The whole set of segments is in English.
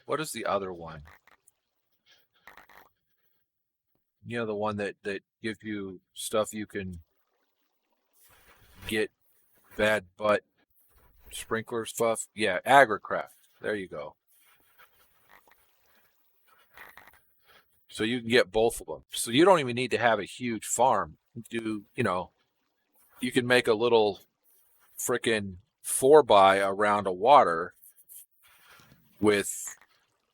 what is the other one? You know, the one that gives you stuff you can get bad butt sprinkler stuff. Yeah, AgriCraft. There you go. So you can get both of them. So you don't even need to have a huge farm. You can make a little frickin' 4x around a water with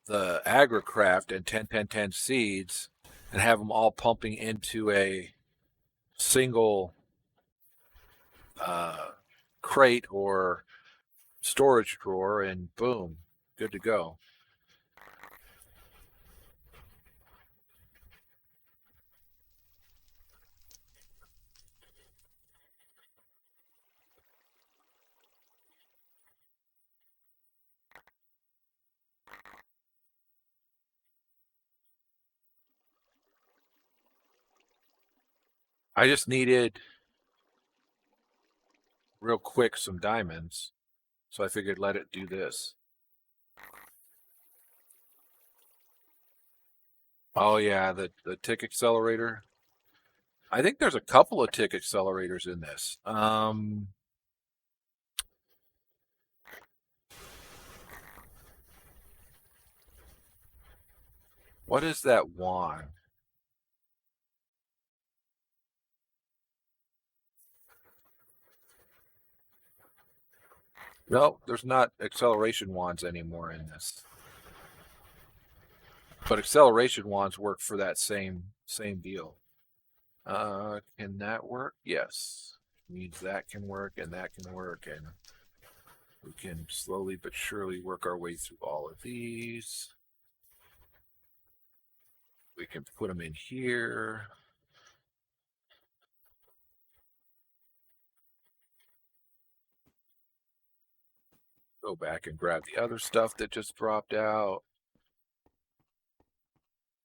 the AgriCraft and 10-10-10 seeds and have them all pumping into a single uh, crate or storage drawer, and boom, good to go. I just needed real quick some diamonds, so I figured let it do this. Oh yeah, the tick accelerator. I think there's a couple of tick accelerators in this. What is that wand? No, there's not acceleration wands anymore in this. But acceleration wands work for that same deal. Can that work? Yes. Means that can work and that can work, and we can slowly but surely work our way through all of these. We can put them in here. Go back and grab the other stuff that just dropped out.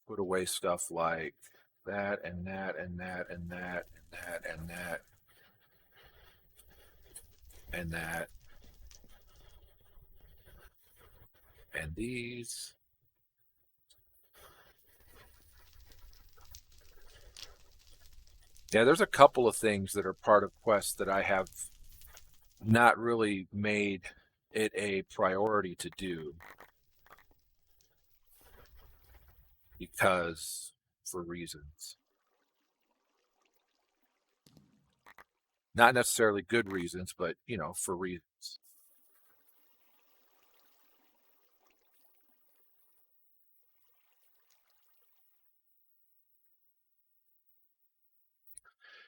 Put away stuff like that and that and that and that and that and that and that and these. Yeah, there's a couple of things that are part of quests that I have not really made it a priority to do because for reasons. Not necessarily good reasons, but for reasons.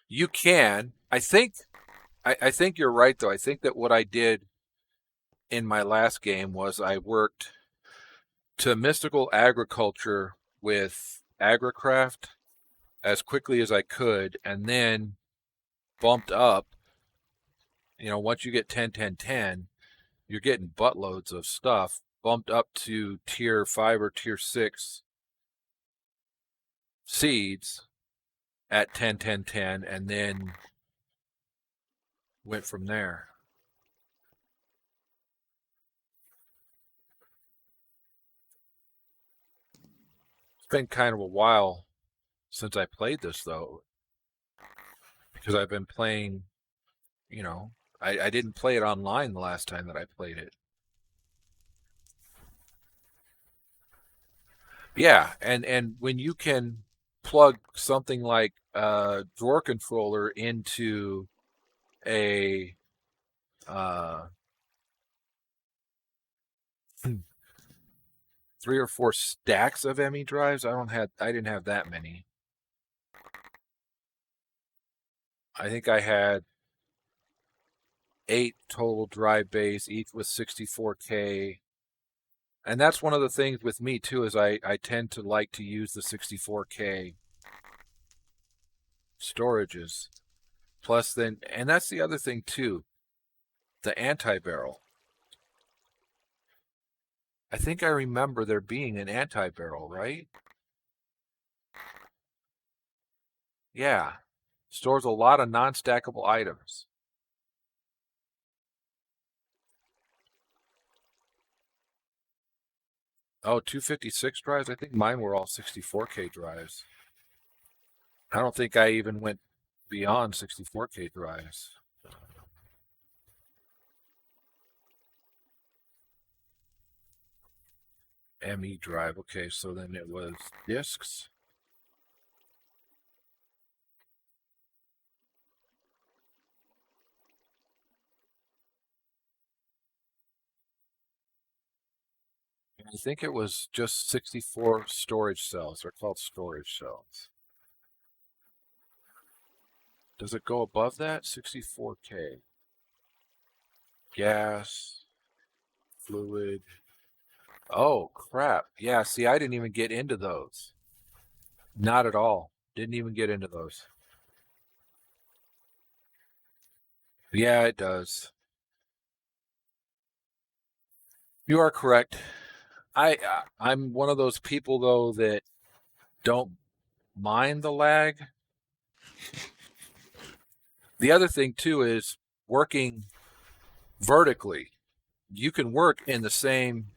You can. I think you're right though. I think that what I did in my last game was I worked to mystical agriculture with agricraft as quickly as I could, and then bumped up. Once you get 10-10-10, you're getting buttloads of stuff, bumped up to tier 5 or tier 6 seeds at 10-10-10, and then went from there. It's been kind of a while since I played this though, because I've been playing, you know, I didn't play it online the last time that I played it. Yeah, and when you can plug something like a drawer controller into a uh, 3 or 4 stacks of ME drives. I didn't have that many. I think I had 8 total drive bays, each with 64K. And that's one of the things with me too, is I tend to like to use the 64K storages. Plus then, and that's the other thing too, the anti-barrel. I think I remember there being an anti-barrel, right? Yeah. Stores a lot of non-stackable items. Oh, 256 drives? I think mine were all 64K drives. I don't think I even went beyond 64K drives. ME drive. Okay, so then it was discs. I think it was just 64 storage cells. They're called storage cells. Does it go above that? 64K. Gas, fluid. Oh, crap. Yeah, see, I didn't even get into those. Not at all. Didn't even get into those. Yeah, it does. You are correct. I'm one of those people though that don't mind the lag. The other thing too is working vertically. You can work in the same.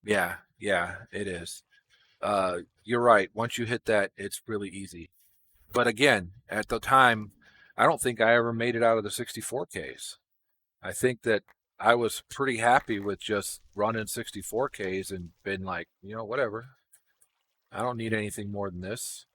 Yeah, yeah, it is. You're right. Once you hit that, it's really easy. But again, at the time, I don't think I ever made it out of the 64Ks. I think that I was pretty happy with just running 64Ks and been like, whatever. I don't need anything more than this.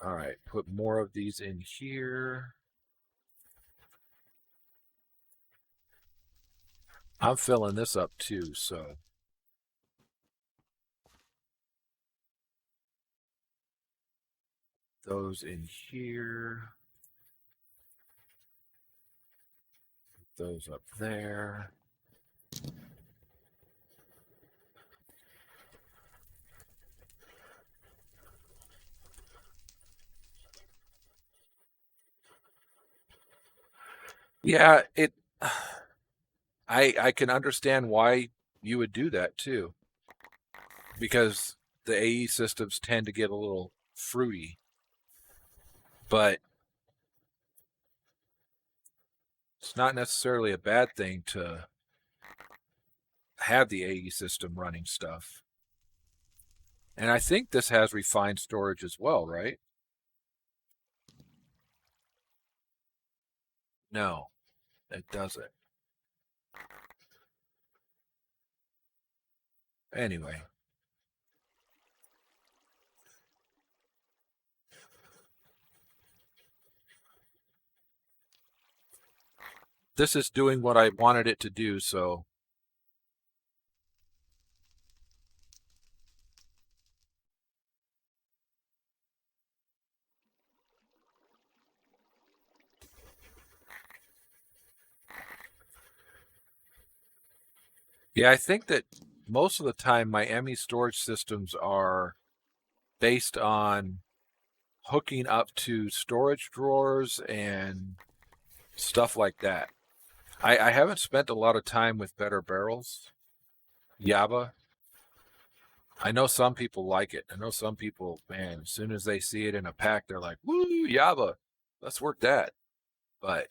All right, put more of these in here. I'm filling this up too, so those in here, those up there. Yeah, I can understand why you would do that too, because the AE systems tend to get a little fruity, but it's not necessarily a bad thing to have the AE system running stuff. And I think this has refined storage as well, right? No, it doesn't. Anyway, this is doing what I wanted it to do, so yeah, I think that most of the time my ME storage systems are based on hooking up to storage drawers and stuff like that. I haven't spent a lot of time with better barrels. Yaba. I know some people like it. I know some people, man, as soon as they see it in a pack, they're like, woo, Yaba. Let's work that. But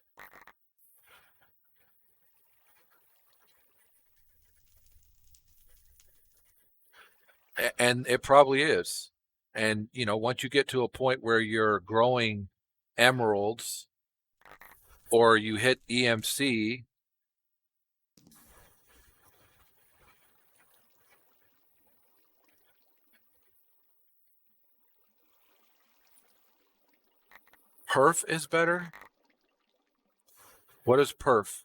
and it probably is. And once you get to a point where you're growing emeralds or you hit EMC, perf is better. What is perf?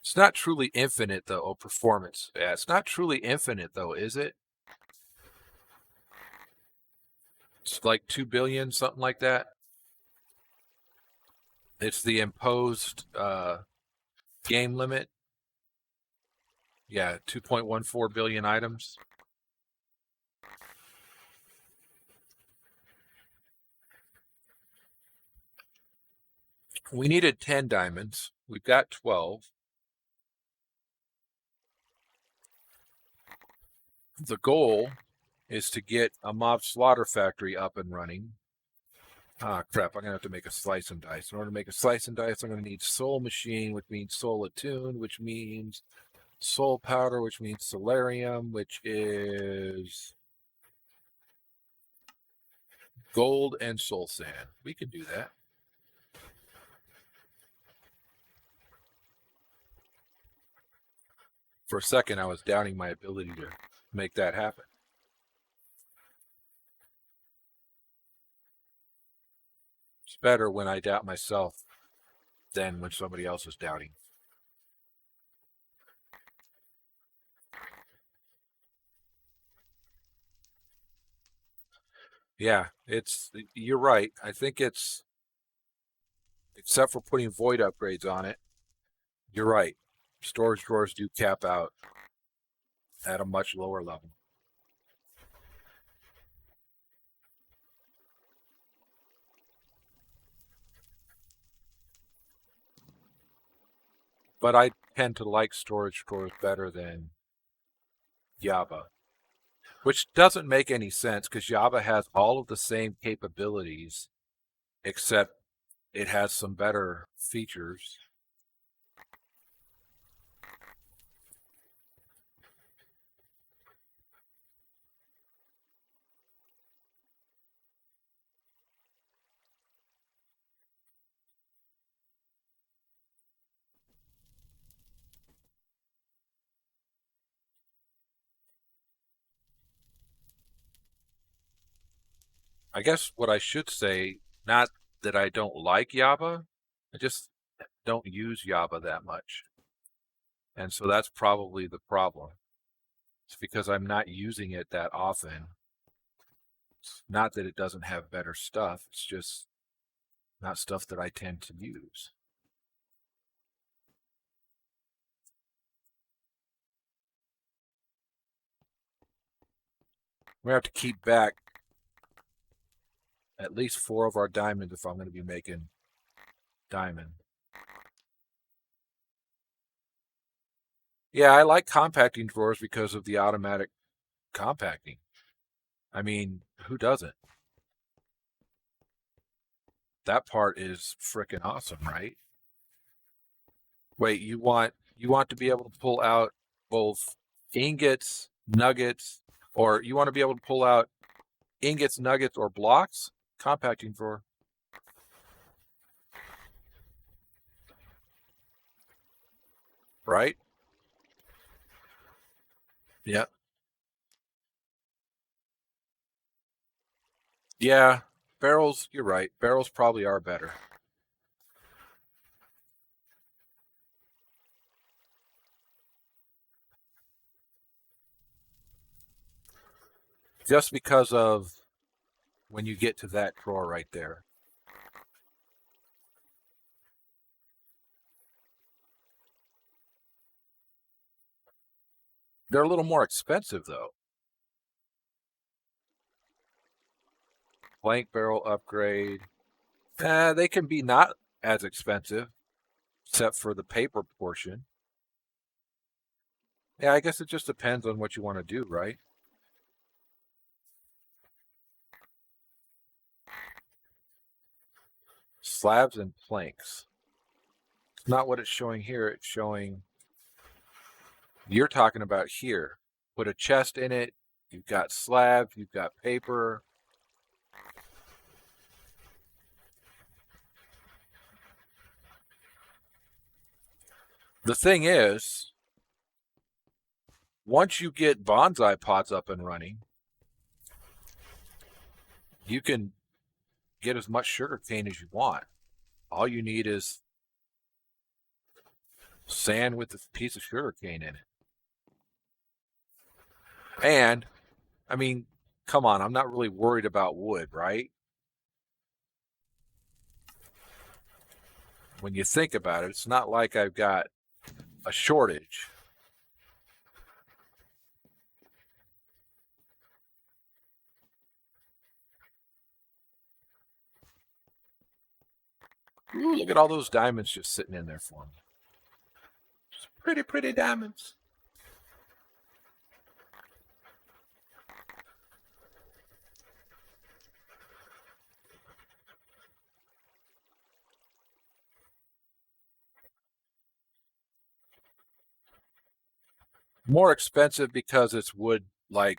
It's not truly infinite though, or performance. Yeah, it's not truly infinite though, is it? It's like 2 billion, something like that. It's the imposed game limit. Yeah, 2.14 billion items. We needed 10 diamonds. We've got 12. The goal is to get a mob slaughter factory up and running. Ah, crap, I'm going to have to make a slice and dice. In order to make a slice and dice, I'm going to need soul machine, which means soul attuned, which means soul powder, which means solarium, which is gold and soul sand. We can do that. For a second, I was doubting my ability to make that happen. It's better when I doubt myself than when somebody else is doubting. Yeah, you're right. I think it's, except for putting void upgrades on it, you're right. Storage drawers do cap out at a much lower level. But I tend to like storage drawers better than Java, which doesn't make any sense because Java has all of the same capabilities, except it has some better features. I guess what I should say, not that I don't like Java, I just don't use Java that much. And so that's probably the problem. It's because I'm not using it that often. It's not that it doesn't have better stuff, it's just not stuff that I tend to use. We have to keep back at least 4 of our diamonds if I'm going to be making diamond. Yeah, I like compacting drawers because of the automatic compacting. I mean, who doesn't? That part is freaking awesome, right? Wait, you want to be able to pull out both ingots, nuggets, or you want to be able to pull out ingots, nuggets, or blocks? Compacting drawer. Right? Yeah. Yeah. Barrels, you're right. Barrels probably are better. Just because of when you get to that drawer right there. They're a little more expensive though. Blank barrel upgrade. They can be not as expensive, except for the paper portion. Yeah, I guess it just depends on what you want to do, right? Slabs and planks. It's not what it's showing here. It's showing, you're talking about here. Put a chest in it. You've got slabs. You've got paper. The thing is, once you get bonsai pots up and running, you can get as much sugar cane as you want. All you need is sand with a piece of sugar cane in it. And, I mean, come on, I'm not really worried about wood, right? When you think about it, it's not like I've got a shortage. Ooh, look at all those diamonds just sitting in there for me. Just pretty, pretty diamonds. More expensive because it's wood, like,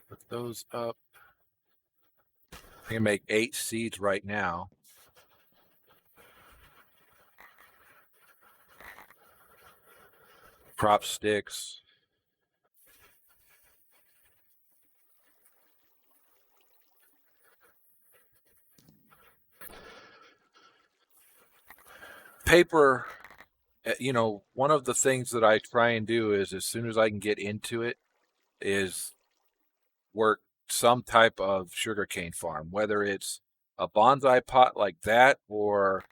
put those up. I can make 8 seeds right now. Prop sticks. Paper, one of the things that I try and do is as soon as I can get into it is work some type of sugarcane farm, whether it's a bonsai pot like that or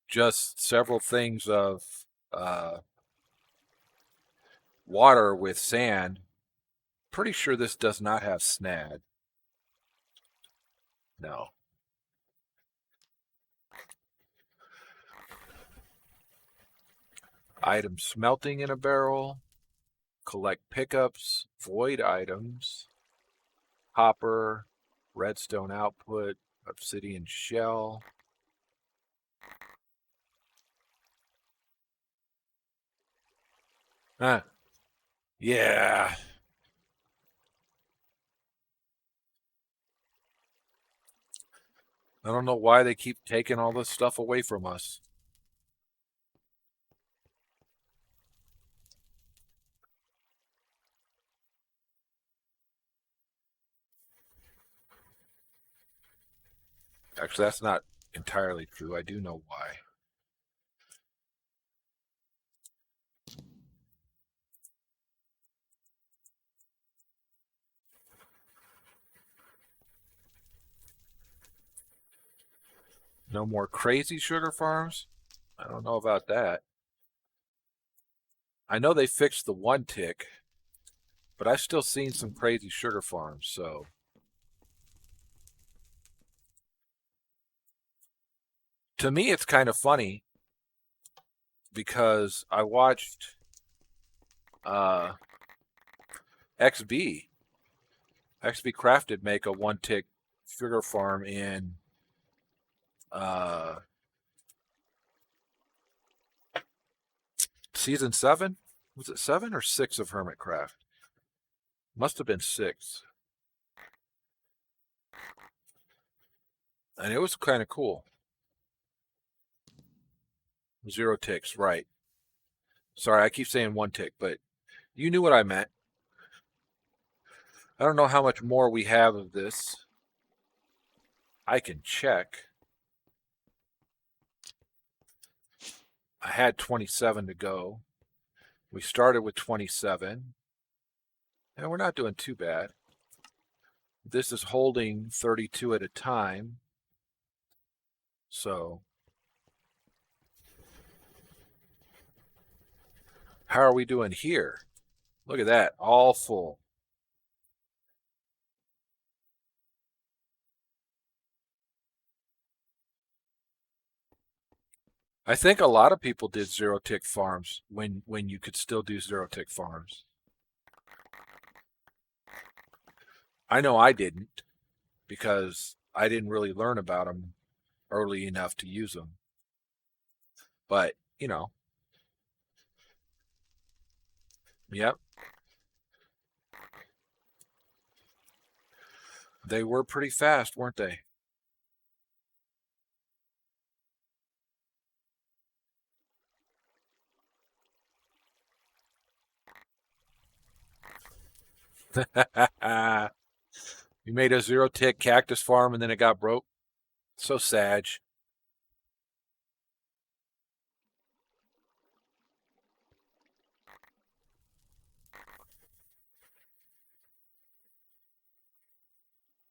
just several things of uh, water with sand. Pretty sure this does not have snag. No. Item smelting in a barrel. Collect pickups. Void items. Copper. Redstone output. Obsidian shell. Huh. Yeah. I don't know why they keep taking all this stuff away from us. Actually, that's not entirely true. I do know why. No more crazy sugar farms? I don't know about that. I know they fixed the one tick, but I've still seen some crazy sugar farms, so to me it's kind of funny because I watched uh XB XB Crafted make a one tick sugar farm in uh season 7. Was it 7 or 6 of Hermitcraft? Must have been 6. And it was kind of cool. 0 ticks, right. Sorry, I keep saying 1 tick, but you knew what I meant. I don't know how much more we have of this. I can check. I had 27 to go. We started with 27. And we're not doing too bad. This is holding 32 at a time. So, how are we doing here? Look at that, all full. I think a lot of people did 0 tick farms when you could still do 0 tick farms. I know I didn't because I didn't really learn about them early enough to use them. But, yep, they were pretty fast, weren't they? You made a 0 tick cactus farm and then it got broke. So sad.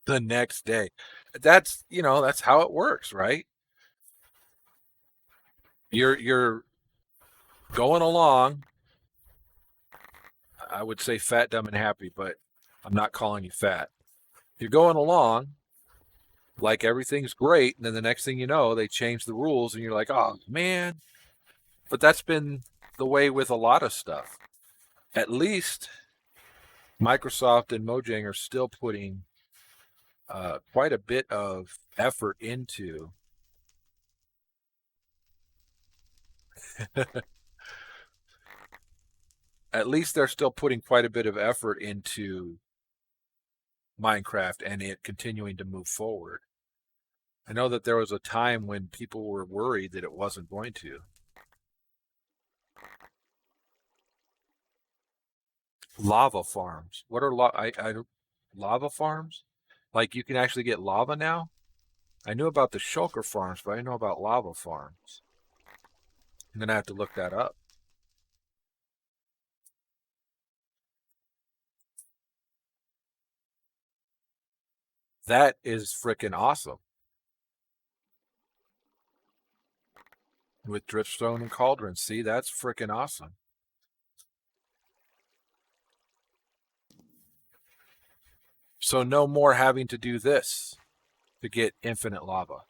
The next day. That's how it works, right? You're going along. I would say fat, dumb, and happy, but I'm not calling you fat. You're going along like everything's great, and then the next thing you know, they change the rules, and you're like, oh man. But that's been the way with a lot of stuff. At least Microsoft and Mojang are still putting quite a bit of effort into At least they're still putting quite a bit of effort into Minecraft and it continuing to move forward. I know that there was a time when people were worried that it wasn't going to. Lava farms. What are lava farms? Like you can actually get lava now? I knew about the shulker farms, but I didn't know about lava farms. I'm gonna have to look that up. That is freaking awesome. With dripstone and cauldrons. See, that's freaking awesome. So no more having to do this to get infinite lava.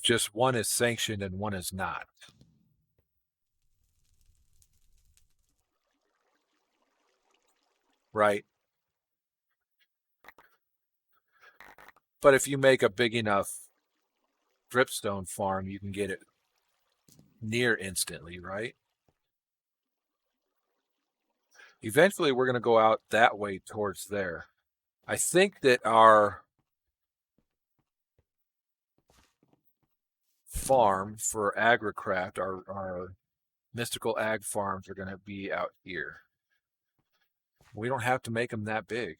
Just one is sanctioned and one is not. Right? But if you make a big enough dripstone farm, you can get it near instantly, right? Eventually, we're going to go out that way towards there. I think that our farm for agricraft, our mystical ag farms are going to be out here. We don't have to make them that big.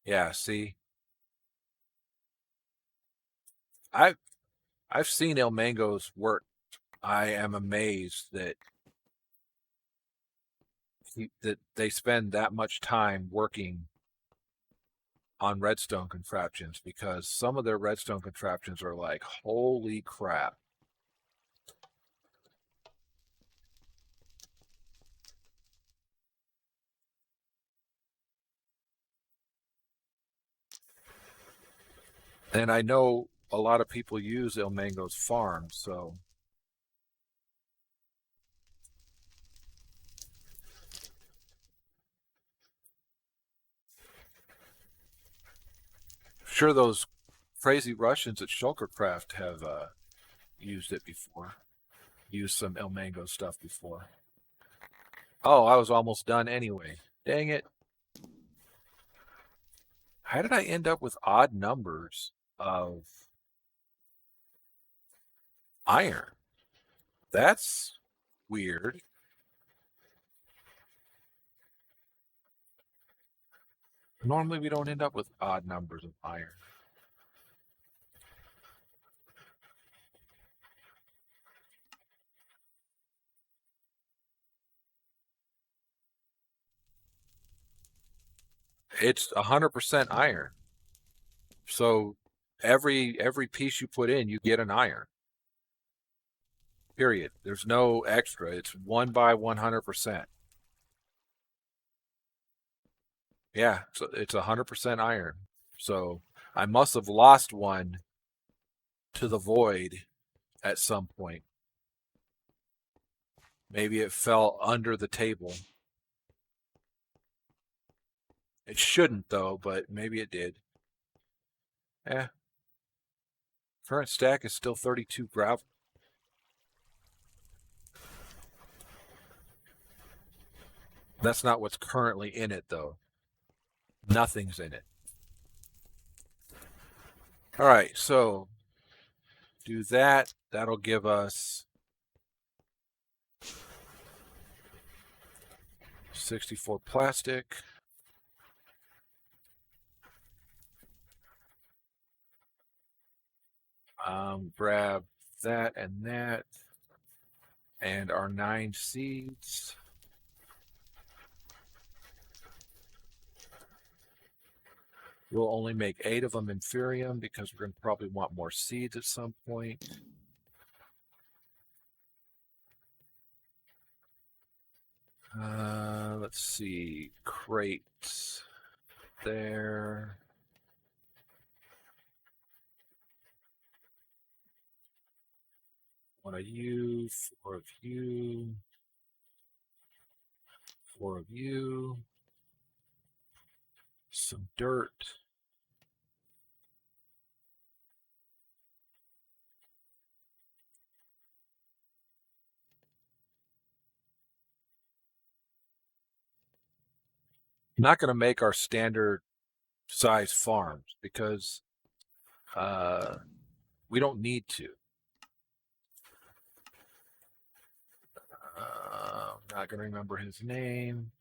Yeah, see, I've I've seen El Mango's work. I am amazed that that they spend that much time working on redstone contraptions because some of their redstone contraptions are like, holy crap. And I know a lot of people use El Mango's farm, so sure those crazy Russians at Shulkercraft have used it before. Used some El Mango stuff before. Oh, I was almost done anyway. Dang it. How did I end up with odd numbers of iron? That's weird. Normally we don't end up with odd numbers of iron. It's 100% iron. So every piece you put in, you get an iron. Period. There's no extra. It's 1 by 100%. Yeah, so it's 100% iron. So I must have lost one to the void at some point. Maybe it fell under the table. It shouldn't though, but maybe it did. Eh. Current stack is still 32 gravel. That's not what's currently in it though. Nothing's in it. All right, so do that. That'll give us 64 plastic. Grab that and our 9 seeds. We'll only make 8 of them inferium because we're going to probably want more seeds at some point. Let's see, crates there. One of you, four of you, four of you, some dirt. Not going to make our standard size farms because we don't need to. I'm not going to remember his name.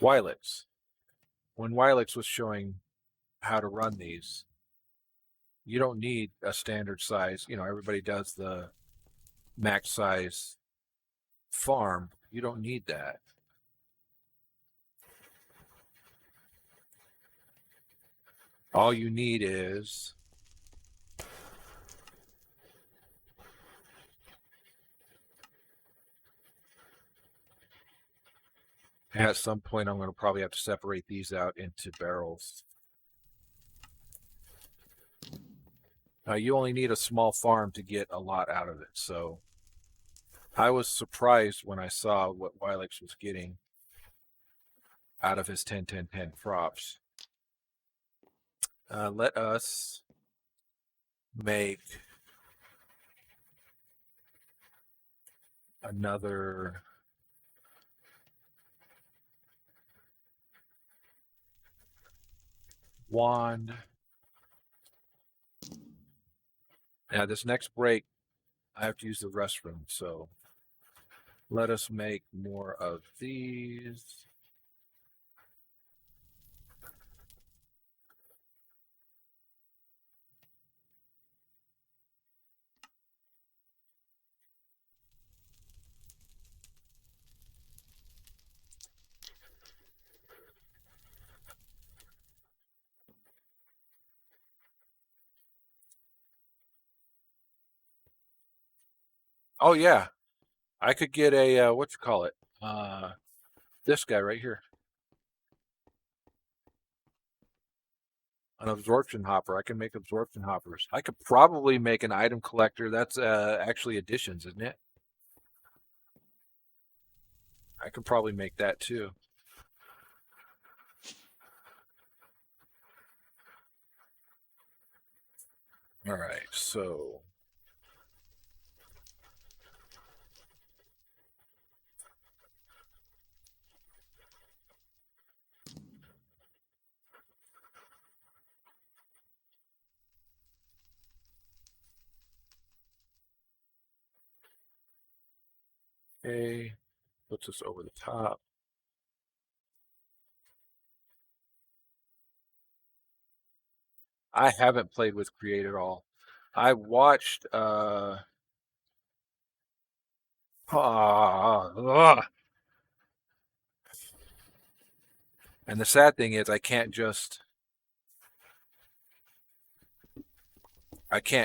Wilix. When Wilix was showing how to run these, you don't need a standard size. You know, everybody does the max size farm. You don't need that. All you need is at some point I'm going to probably have to separate these out into barrels. You only need a small farm to get a lot out of it. So I was surprised when I saw what Wilix was getting out of his 10-10-10 crops. Let us make another wand. Now this next break, I have to use the restroom, so let us make more of these. Oh yeah, I could get a what you call it? This guy right here, an absorption hopper. I can make absorption hoppers. I could probably make an item collector. That's actually additions, isn't it? I could probably make that too. All right, so okay, puts this over the top. I haven't played with Create at all. I watched and the sad thing is I can't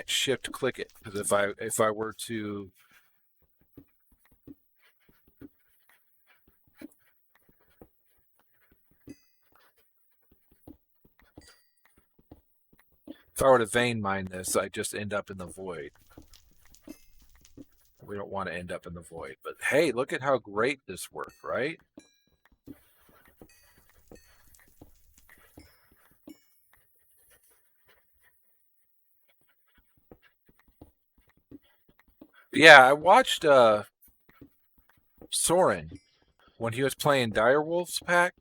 shift click it because if I were to vein mine this, I just end up in the void. We don't want to end up in the void. But hey, look at how great this worked, right? Yeah, I watched Soren when he was playing Direwolf's pack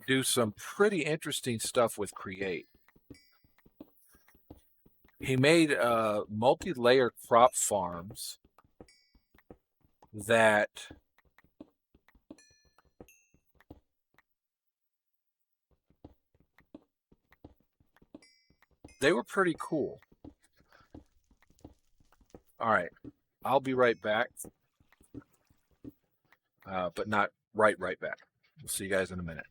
do some pretty interesting stuff with Create. He made multi-layered crop farms that they were pretty cool. All right, I'll be right back, but not right back. We'll see you guys in a minute.